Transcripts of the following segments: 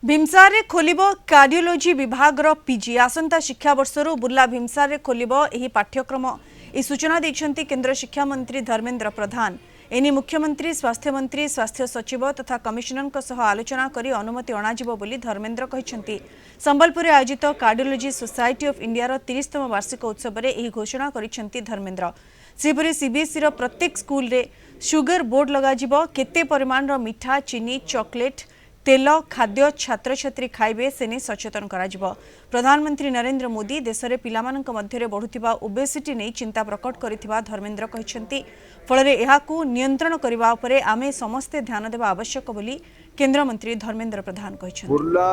भीमसार रे खोलिबो कार्डियोलोजी विभाग रो पीजी आसंता शिक्षा वर्षरु बुर्ला भीमसार रे खोलिबो एही पाठ्यक्रम ए सूचना दैछंती केंद्र शिक्षा मंत्री धर्मेंद्र प्रधान। एनी मुख्यमंत्री स्वास्थ्य सचिव तथा कमिशनर सह आलोचना करी अनुमति अणाजिबो बोली धर्मेंद्र कहिसंती। संबलपुर रे आयोजित कार्डियोलोजी सोसाइटी ऑफ इंडिया रो 30तम वार्षिक उत्सव रे एही घोषणा करिसंती धर्मेंद्र। सेपरि सीबीएसई रो प्रत्येक स्कूल रे शुगर बोर्ड लगाजिबो, केते परिमाण रो मिठा, चीनी, चॉकलेट, तेल खाद्य छात्र छात्री खाइबे सेने सचेतन कराजिबो। प्रधानमंत्री नरेंद्र मोदी देश में पिलामानंक मध्यरे बढ़ुथिबा ओबेसिटी नहीं चिंता प्रकट करिथिबा धर्मेंद्र कहिसंती। फलरे एहाकू नियंत्रण करिबा उपरे आमे समस्ते ध्यान देबा आवश्यक बोली केंद्र मंत्री धर्मेंद्र प्रधान कहिसंती। बुर्ला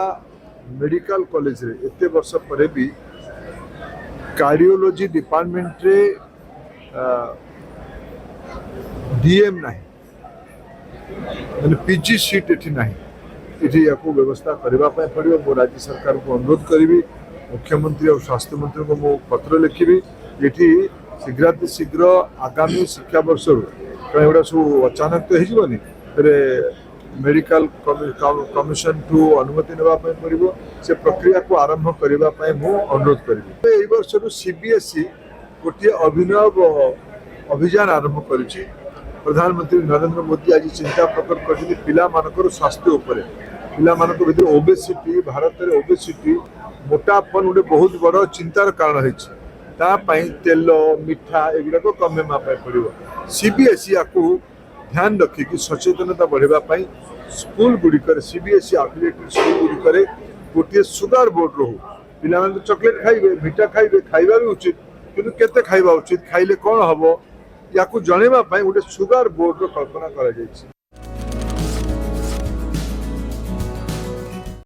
मेडिकल कॉलेज रे एते वर्ष परे भी कार्डियोलॉजी डिपार्टमेंट रे डीएम नहीं माने पीजी सीट एठी नहीं। इठी याको व्यवस्था करबा पय पड़ियो। मो राज्य सरकार को अनुरोध करिवि, मुख्यमंत्री और स्वास्थ्य मंत्री को मो पत्र लिखिवि। एठी शीघ्र आगामी शिक्षा वर्ष एगुड़ा सब अचानक तो होनी मेडिकल कमिशन ठू अनुमति नापी पड़ो से प्रक्रिया को आरंभ करने अनुरोध करी। वर्ष सीबीएसई गोटे अभिनव अभियान आरंभ कर प्रधानमंत्री नरेंद्र मोदी आज चिंता प्रकट कर पिला मानकर स्वास्थ्य उपरे। पिला मानक भीतर ओबेसिटी भारत में ओबेसिटी मोटापन गोटे बहुत बड़ चिंतार कारण है। तेल मिठा एगुड़ा कमेवा पड़ो। सीबीएसई आपको ध्यान रखिकी सचेतनता बढ़ापी स्कूल गुड़िक सीबीएसई एफिलिएटेड स्कूल गुड़िक गोटे सुगर बोर्ड रो पिला चॉकलेट खाइबे, मिठा खाइबे, खाइबा भी उचित, किंतु केते खाइबा उचित, खाइले कौन हम या जनइबा गोटे सुगर बोर्ड रो कल्पना करा जायछि।